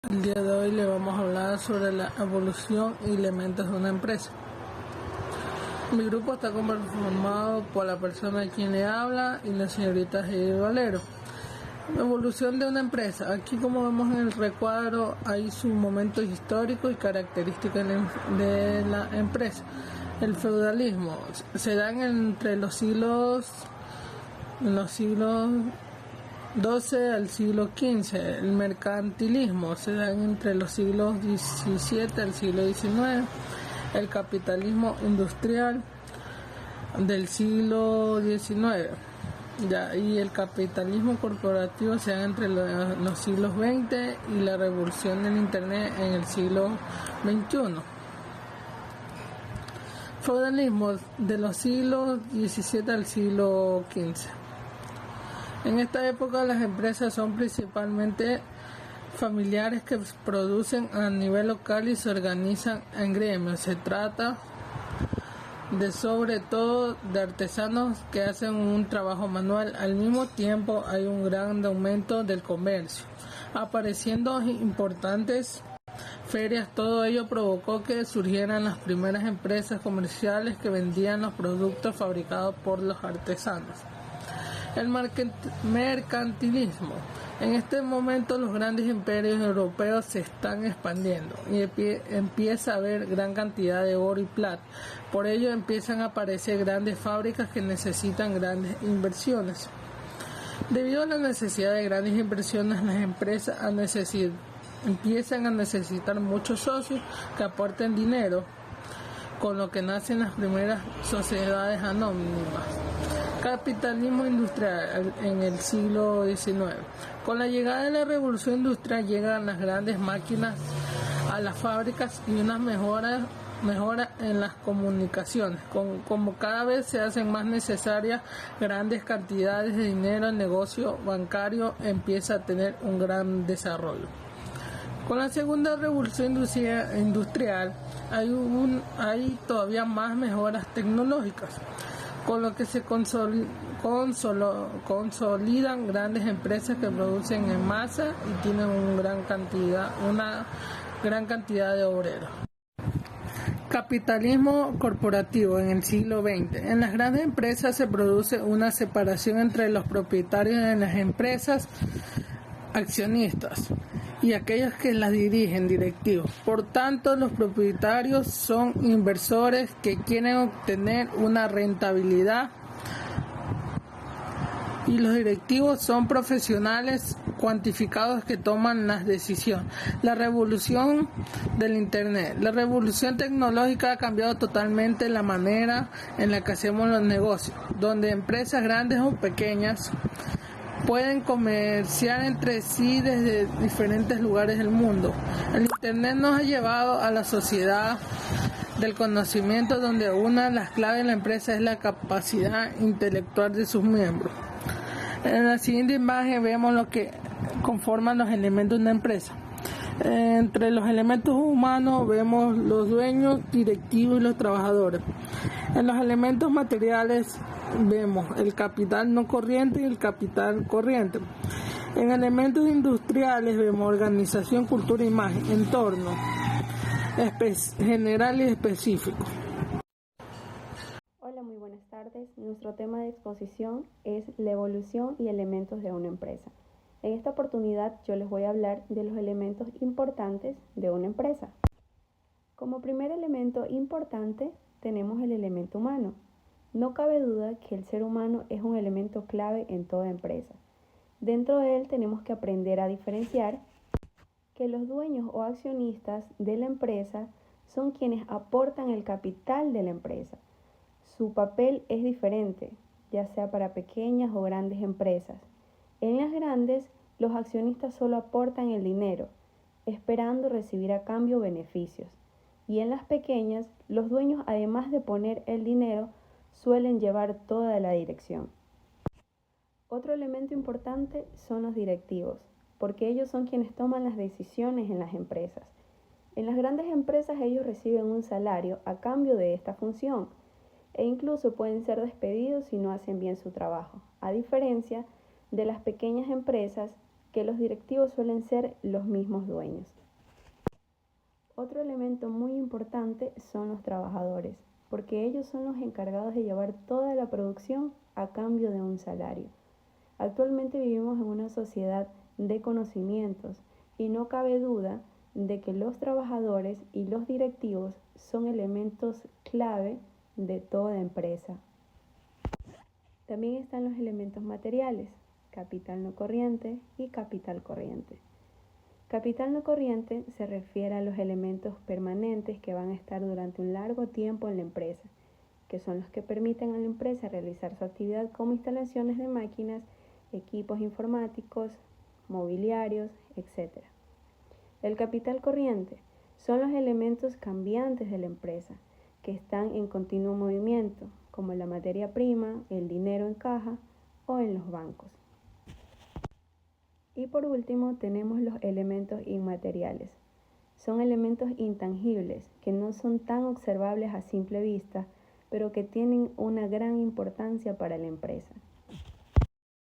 El día de hoy le vamos a hablar sobre la evolución y elementos de una empresa. Mi grupo está conformado por la persona a quien le habla y la señorita Heidi Valero. La evolución de una empresa. Aquí, como vemos en el recuadro, hay sus momentos históricos y características de la empresa. El feudalismo se da entre los siglos XII al siglo XV. El mercantilismo se da entre los siglos XVII al siglo XIX. El capitalismo industrial del siglo XIX. Y el capitalismo corporativo se da entre los siglos XX y la revolución del Internet en el siglo XXI. Feudalismo de los siglos XVII al siglo XV. En esta época las empresas son principalmente familiares que producen a nivel local y se organizan en gremios. Se trata de sobre todo de artesanos que hacen un trabajo manual. Al mismo tiempo hay un gran aumento del comercio, apareciendo importantes ferias. Todo ello provocó que surgieran las primeras empresas comerciales que vendían los productos fabricados por los artesanos. El mercantilismo. En este momento los grandes imperios europeos se están expandiendo y empieza a haber gran cantidad de oro y plata. Por ello empiezan a aparecer grandes fábricas que necesitan grandes inversiones. Debido a la necesidad de grandes inversiones, las empresas empiezan a necesitar muchos socios que aporten dinero, con lo que nacen las primeras sociedades anónimas. Capitalismo industrial en el siglo XIX. Con la llegada de la revolución industrial llegan las grandes máquinas a las fábricas y unas mejoras en las comunicaciones. Como cada vez se hacen más necesarias grandes cantidades de dinero, el negocio bancario empieza a tener un gran desarrollo. Con la segunda revolución industrial hay todavía más mejoras tecnológicas, con lo que se consolidan grandes empresas que producen en masa y tienen una gran cantidad de obreros. Capitalismo corporativo en el siglo XX. En las grandes empresas se produce una separación entre los propietarios de las empresas, accionistas, y aquellos que las dirigen, directivos. Por tanto, los propietarios son inversores que quieren obtener una rentabilidad y los directivos son profesionales cuantificados que toman las decisiones. La revolución del Internet. La revolución tecnológica ha cambiado totalmente la manera en la que hacemos los negocios, donde empresas grandes o pequeñas pueden comerciar entre sí desde diferentes lugares del mundo. El Internet nos ha llevado a la sociedad del conocimiento, donde una de las claves de la empresa es la capacidad intelectual de sus miembros. En la siguiente imagen vemos lo que conforman los elementos de una empresa. Entre los elementos humanos vemos los dueños, directivos y los trabajadores. En los elementos materiales vemos el capital no corriente y el capital corriente. En elementos industriales vemos organización, cultura, imagen, entorno general y específico. Hola, muy buenas tardes. Nuestro tema de exposición es la evolución y elementos de una empresa. En esta oportunidad yo les voy a hablar de los elementos importantes de una empresa. Como primer elemento importante tenemos el elemento humano. No cabe duda que el ser humano es un elemento clave en toda empresa. Dentro de él tenemos que aprender a diferenciar que los dueños o accionistas de la empresa son quienes aportan el capital de la empresa. Su papel es diferente, ya sea para pequeñas o grandes empresas. En las grandes, los accionistas solo aportan el dinero, esperando recibir a cambio beneficios. Y en las pequeñas, los dueños, además de poner el dinero, suelen llevar toda la dirección. Otro elemento importante son los directivos, porque ellos son quienes toman las decisiones en las empresas. En las grandes empresas ellos reciben un salario a cambio de esta función e incluso pueden ser despedidos si no hacen bien su trabajo, a diferencia de las pequeñas empresas que los directivos suelen ser los mismos dueños. Otro elemento muy importante son los trabajadores, porque ellos son los encargados de llevar toda la producción a cambio de un salario. Actualmente vivimos en una sociedad de conocimientos y no cabe duda de que los trabajadores y los directivos son elementos clave de toda empresa. También están los elementos materiales, capital no corriente y capital corriente. Capital no corriente se refiere a los elementos permanentes que van a estar durante un largo tiempo en la empresa, que son los que permiten a la empresa realizar su actividad como instalaciones de máquinas, equipos informáticos, mobiliarios, etc. El capital corriente son los elementos cambiantes de la empresa, que están en continuo movimiento, como la materia prima, el dinero en caja o en los bancos. Y por último tenemos los elementos inmateriales. Son elementos intangibles que no son tan observables a simple vista, pero que tienen una gran importancia para la empresa.